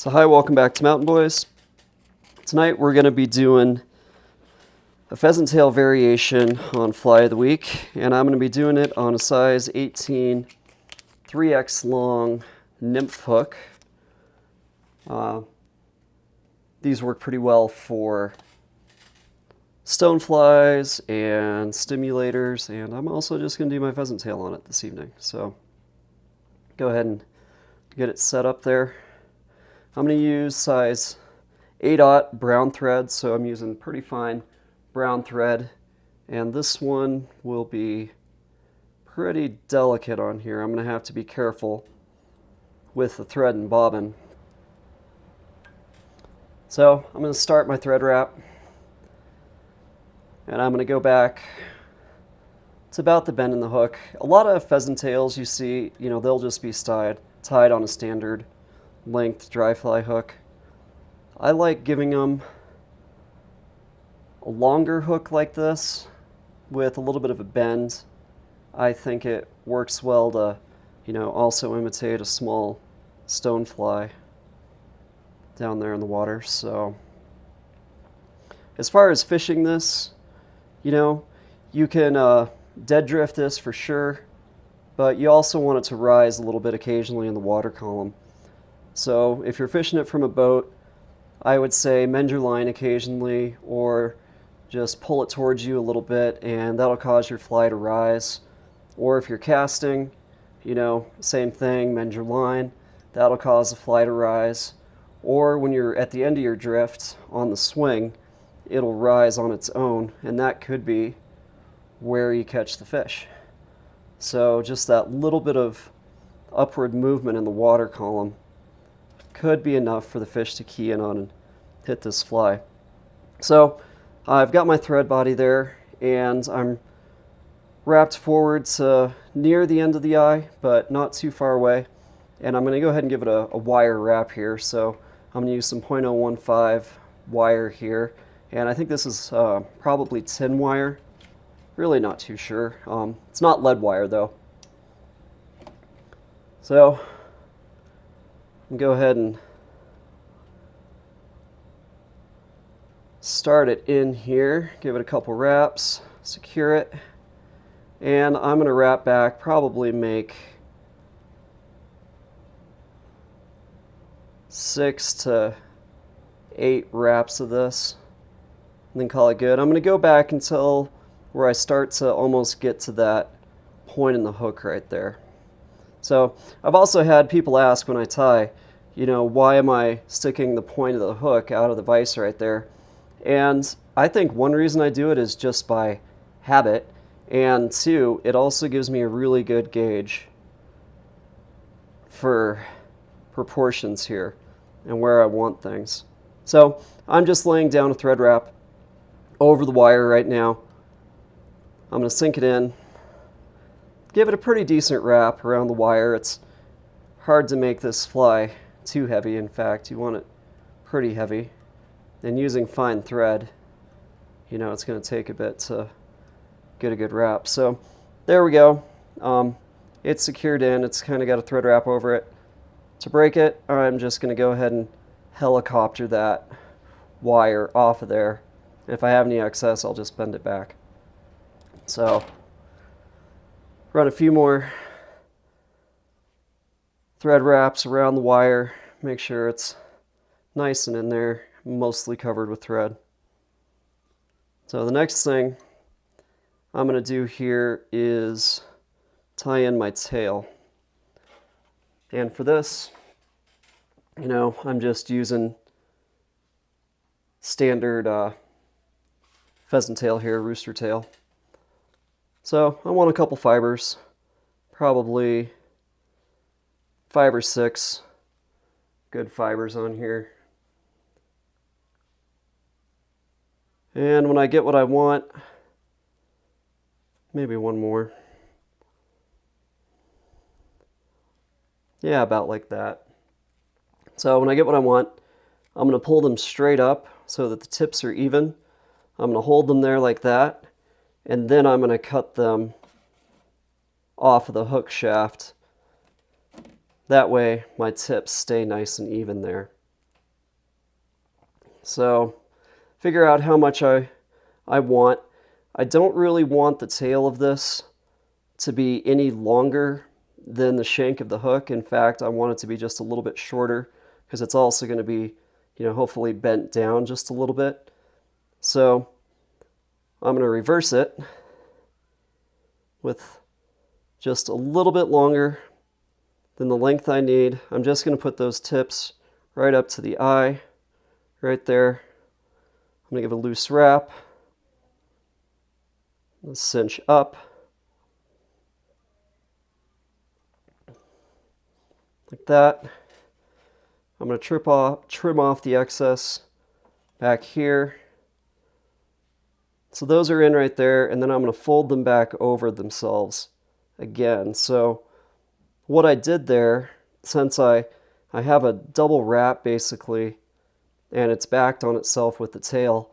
So hi, welcome back to Mountain Boys. Tonight we're going to be doing a pheasant tail variation on Fly of the Week, and I'm going to be doing it on a size 18 3x long Nymph hook. These work pretty well for stoneflies and stimulators, and I'm also just going to do my pheasant tail on it this evening. So go ahead and get it set up there. I'm going to use size 8/0 brown thread, so I'm using pretty fine brown thread, and this one will be pretty delicate on here. I'm going to have to be careful with the thread and bobbin. So I'm going to start my thread wrap, and I'm going to go back to about the bend in the hook. A lot of pheasant tails you see, they'll just be tied on a standard length dry fly hook. I like giving them a longer hook like this with a little bit of a bend. I think it works well to, also imitate a small stonefly down there in the water. So as far as fishing this, you can dead drift this for sure, but you also want it to rise a little bit occasionally in the water column. So if you're fishing it from a boat, I would say mend your line occasionally, or just pull it towards you a little bit, and that'll cause your fly to rise. Or if you're casting, same thing, mend your line, that'll cause the fly to rise. Or when you're at the end of your drift on the swing, it'll rise on its own, and that could be where you catch the fish. So just that little bit of upward movement in the water column could be enough for the fish to key in on and hit this fly. So I've got my thread body there, and I'm wrapped forward to near the end of the eye, but not too far away. And I'm going to go ahead and give it a wire wrap here. So I'm going to use some 0.015 wire here, and I think this is probably tin wire. Really not too sure. It's not lead wire though. So go ahead and start it in here, give it a couple wraps, secure it, and I'm going to wrap back, probably make 6 to 8 wraps of this, and then call it good. I'm going to go back until where I start to almost get to that point in the hook right there. So I've also had people ask when I tie, why am I sticking the point of the hook out of the vise right there? And I think one reason I do it is just by habit, and two, it also gives me a really good gauge for proportions here and where I want things. So I'm just laying down a thread wrap over the wire right now. I'm going to sink it in, give it a pretty decent wrap around the wire. It's hard to make this fly too heavy. In fact, you want it pretty heavy. And using fine thread, it's going to take a bit to get a good wrap. So there we go. It's secured in. It's kind of got a thread wrap over it. To break it, I'm just going to go ahead and helicopter that wire off of there. And if I have any excess, I'll just bend it back. So run a few more thread wraps around the wire. Make sure it's nice and in there, mostly covered with thread. So the next thing I'm going to do here is tie in my tail. And for this, I'm just using standard pheasant tail here, rooster tail. So I want a couple fibers, probably 5 or 6 good fibers on here. And when I get what I want, maybe one more. Yeah, about like that. So when I get what I want, I'm going to pull them straight up so that the tips are even. I'm going to hold them there like that, and then I'm going to cut them off of the hook shaft. That way my tips stay nice and even there. So figure out how much I want. I don't really want the tail of this to be any longer than the shank of the hook. In fact, I want it to be just a little bit shorter because it's also going to be, hopefully bent down just a little bit. So I'm going to reverse it with just a little bit longer than the length I need. I'm just going to put those tips right up to the eye, right there. I'm going to give a loose wrap, cinch up, like that. I'm going to trim off the excess back here. So those are in right there, and then I'm going to fold them back over themselves again. So what I did there, since I have a double wrap basically, and it's backed on itself with the tail,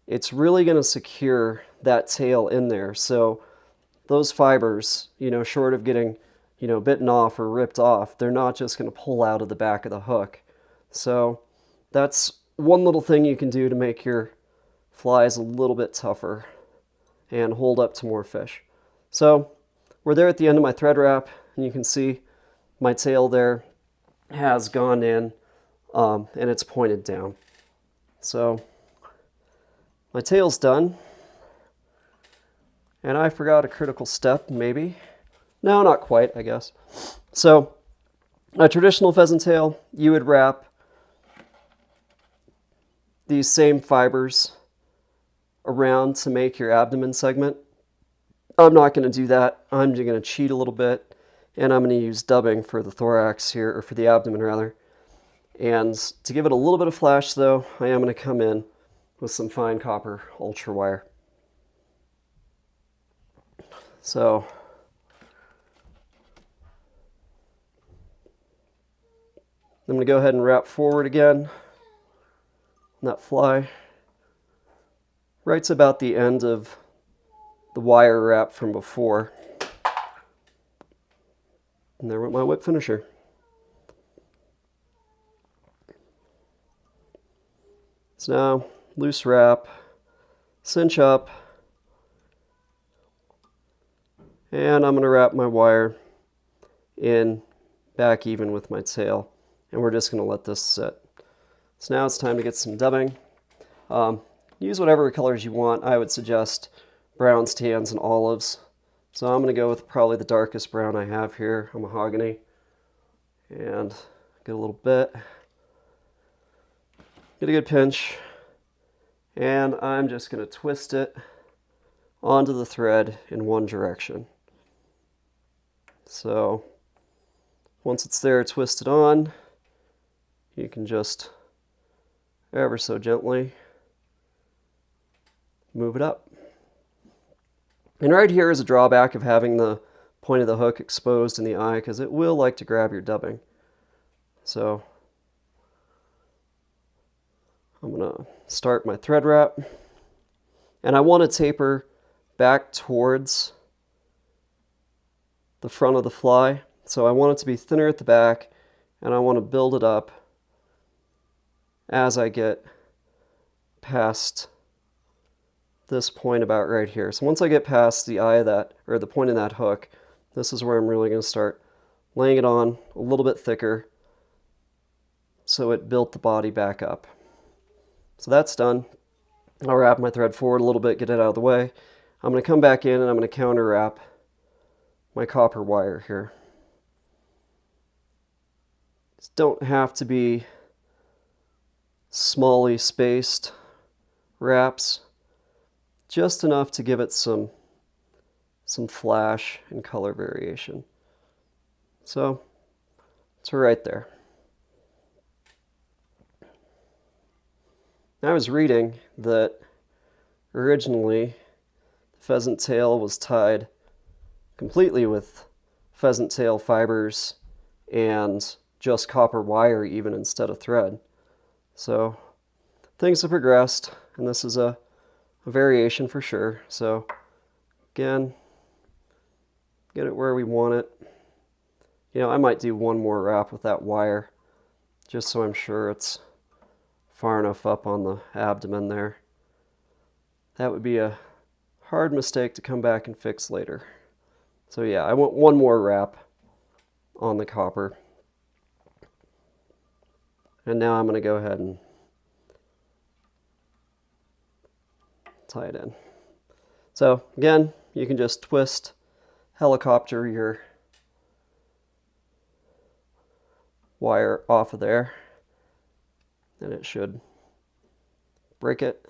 it's really going to secure that tail in there. So those fibers, short of getting, bitten off or ripped off, they're not just going to pull out of the back of the hook. So that's one little thing you can do to make your flies a little bit tougher and hold up to more fish. So we're there at the end of my thread wrap, and you can see my tail there has gone in and it's pointed down. So my tail's done, and I forgot a critical step, maybe. No, not quite, I guess. So a traditional pheasant tail, you would wrap these same fibers around to make your abdomen segment. I'm not going to do that. I'm just going to cheat a little bit, and I'm going to use dubbing for the thorax here, or for the abdomen rather. And to give it a little bit of flash though, I am going to come in with some fine copper ultra wire. So I'm going to go ahead and wrap forward again on that fly, right to about the end of the wire wrap from before. And there went my whip finisher. So now, loose wrap, cinch up, and I'm going to wrap my wire in back even with my tail, and we're just going to let this sit. So now it's time to get some dubbing. Use whatever colors you want. I would suggest browns, tans, and olives. So I'm going to go with probably the darkest brown I have here, a mahogany, and get a little bit. Get a good pinch, and I'm just going to twist it onto the thread in one direction. So once it's there twisted on, you can just ever so gently move it up. And right here is a drawback of having the point of the hook exposed in the eye, because it will like to grab your dubbing. So I'm going to start my thread wrap, and I want to taper back towards the front of the fly. So I want it to be thinner at the back, and I want to build it up as I get past this point about right here. So once I get past the eye of that, or the point of that hook, this is where I'm really going to start laying it on a little bit thicker so it built the body back up. So that's done. I'll wrap my thread forward a little bit, get it out of the way. I'm going to come back in and I'm going to counter wrap my copper wire here. These don't have to be smally spaced wraps, just enough to give it some flash and color variation. So it's right there. I was reading that originally the pheasant tail was tied completely with pheasant tail fibers and just copper wire even instead of thread. So things have progressed, and this is a variation for sure. So again, get it where we want it. I might do one more wrap with that wire just so I'm sure it's far enough up on the abdomen there. That would be a hard mistake to come back and fix later. So yeah, I want one more wrap on the copper. And now I'm going to go ahead and tie it in. So again, you can just twist, helicopter your wire off of there, and it should break it.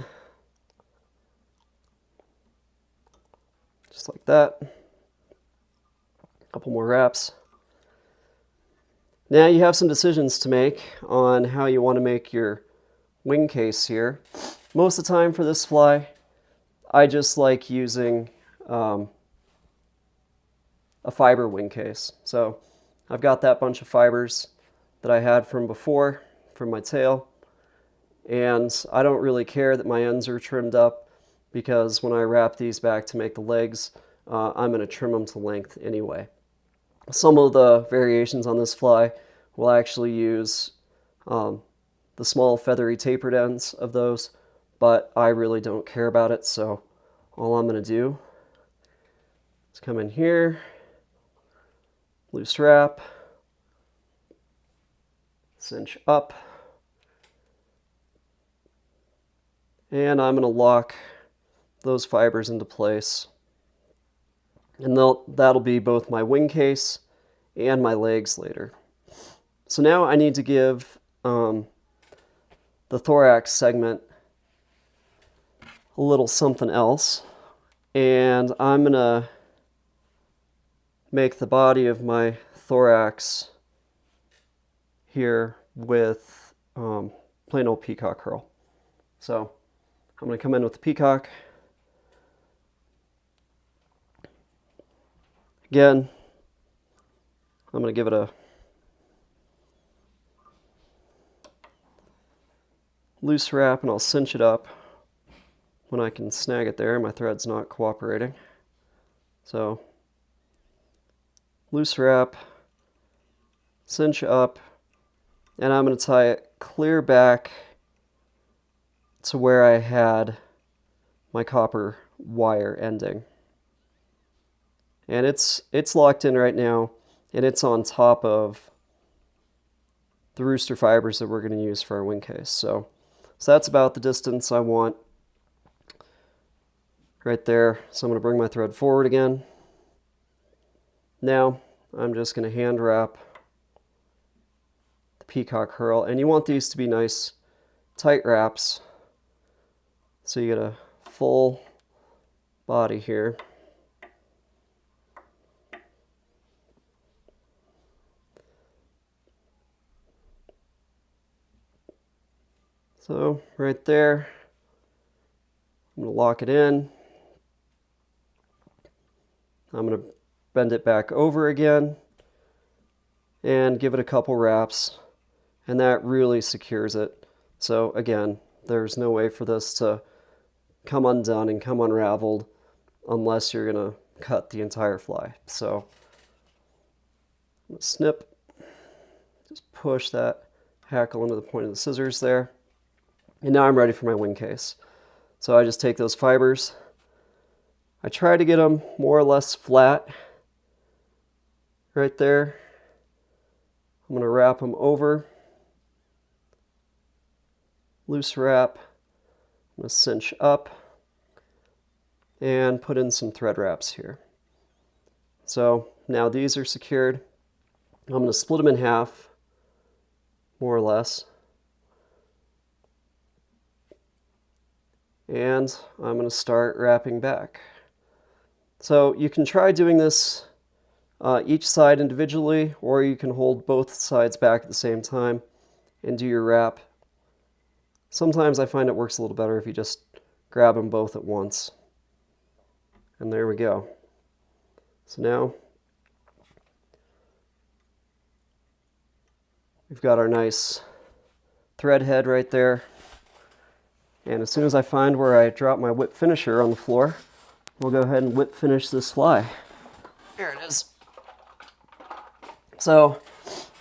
Just like that. A couple more wraps. Now you have some decisions to make on how you want to make your wing case here. Most of the time for this fly, I just like using a fiber wing case. So I've got that bunch of fibers that I had from before, from my tail, and I don't really care that my ends are trimmed up, because when I wrap these back to make the legs, I'm going to trim them to length anyway. Some of the variations on this fly will actually use the small feathery tapered ends of those, but I really don't care about it, so all I'm going to do is come in here, loose wrap, cinch up, and I'm going to lock those fibers into place. And that'll be both my wing case and my legs later. So now I need to give the thorax segment a little something else. And I'm going to make the body of my thorax here with plain old peacock herl. So I'm going to come in with the peacock. Again, I'm going to give it a loose wrap, and I'll cinch it up when I can snag it there. My thread's not cooperating. So loose wrap, cinch up, and I'm going to tie it clear back to where I had my copper wire ending. And it's locked in right now, and it's on top of the Rooster fibers that we're going to use for our wing case. So that's about the distance I want right there. So I'm going to bring my thread forward again. Now I'm just going to hand wrap the peacock herl, and you want these to be nice tight wraps, so you get a full body here. So right there, I'm going to lock it in. I'm going to bend it back over again and give it a couple wraps, and that really secures it. So again, there's no way for this to come undone and come unraveled unless you're going to cut the entire fly. So I'm going to snip, just push that hackle into the point of the scissors there. And now I'm ready for my wing case. So I just take those fibers. I try to get them more or less flat right there. I'm going to wrap them over. Loose wrap. I'm going to cinch up and put in some thread wraps here. So now these are secured. I'm going to split them in half, more or less. And I'm going to start wrapping back. So you can try doing this each side individually, or you can hold both sides back at the same time and do your wrap. Sometimes I find it works a little better if you just grab them both at once. And there we go. So now we've got our nice thread head right there. And as soon as I find where I drop my whip finisher on the floor, we'll go ahead and whip finish this fly. There it is. So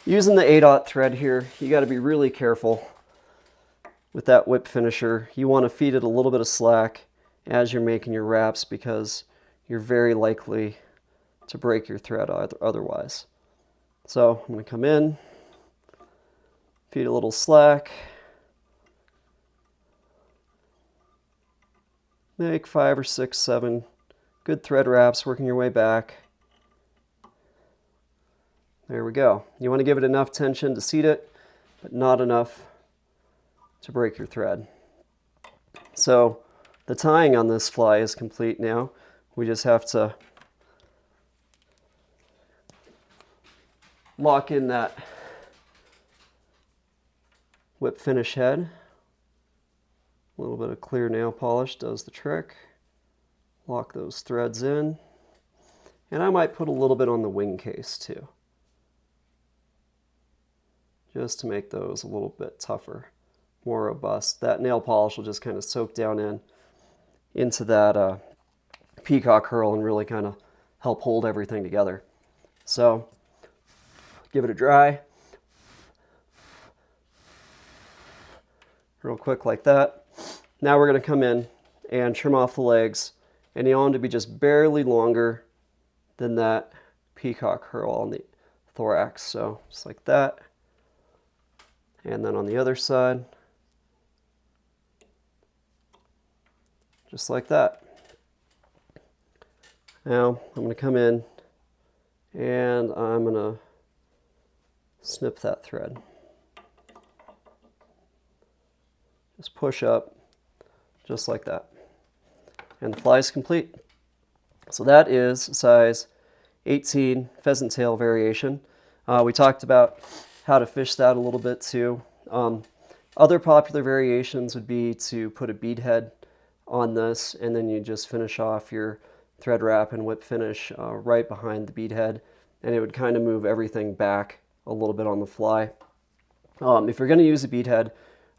using the 8/0 thread here, you got to be really careful with that whip finisher, you want to feed it a little bit of slack as you're making your wraps because you're very likely to break your thread otherwise. So I'm going to come in, feed a little slack, make 5 or 6, 7 good thread wraps, working your way back. There we go. You want to give it enough tension to seat it, but not enough to break your thread. So the tying on this fly is complete now. We just have to lock in that whip finish head. A little bit of clear nail polish does the trick. Lock those threads in. And I might put a little bit on the wing case too, just to make those a little bit tougher, more robust. That nail polish will just kind of soak down into that peacock herl and really kind of help hold everything together. So give it a dry. Real quick like that. Now we're going to come in and trim off the legs, and you want them to be just barely longer than that peacock herl on the thorax. So just like that. And then on the other side, just like that. Now I'm going to come in and I'm going to snip that thread. Just push up, just like that. And the fly is complete. So that is size 18 pheasant tail variation. We talked about how to fish that a little bit too. Other popular variations would be to put a bead head on this, and then you just finish off your thread wrap and whip finish right behind the bead head, and it would kind of move everything back a little bit on the fly. If you're going to use a bead head,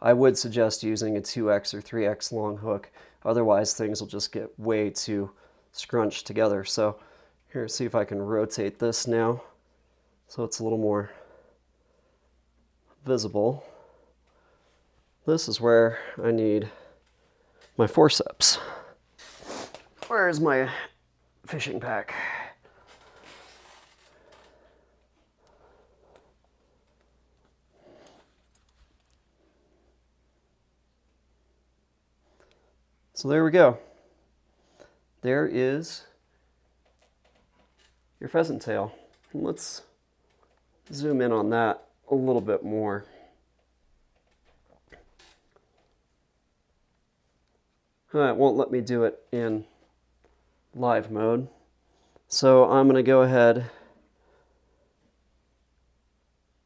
I would suggest using a 2x or 3x long hook. Otherwise, things will just get way too scrunched together. So here, see if I can rotate this now so it's a little more visible. This is where I need my forceps. Where's my fishing pack? So there we go. There is your pheasant tail. And let's zoom in on that a little bit more. It won't let me do it in live mode. So I'm going to go ahead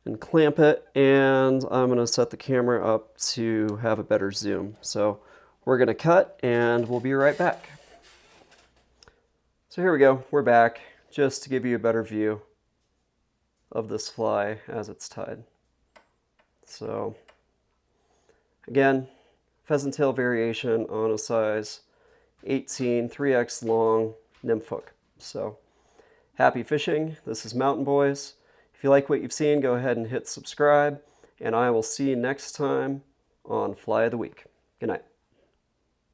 and clamp it, and I'm going to set the camera up to have a better zoom. So we're going to cut, and we'll be right back. So here we go. We're back, just to give you a better view of this fly as it's tied. So again, pheasant tail variation on a size 18 3x long nymph hook. So happy fishing. This is Mountain Boys. If you like what you've seen, go ahead and hit subscribe, and I will see you next time on Fly of the Week. Good night.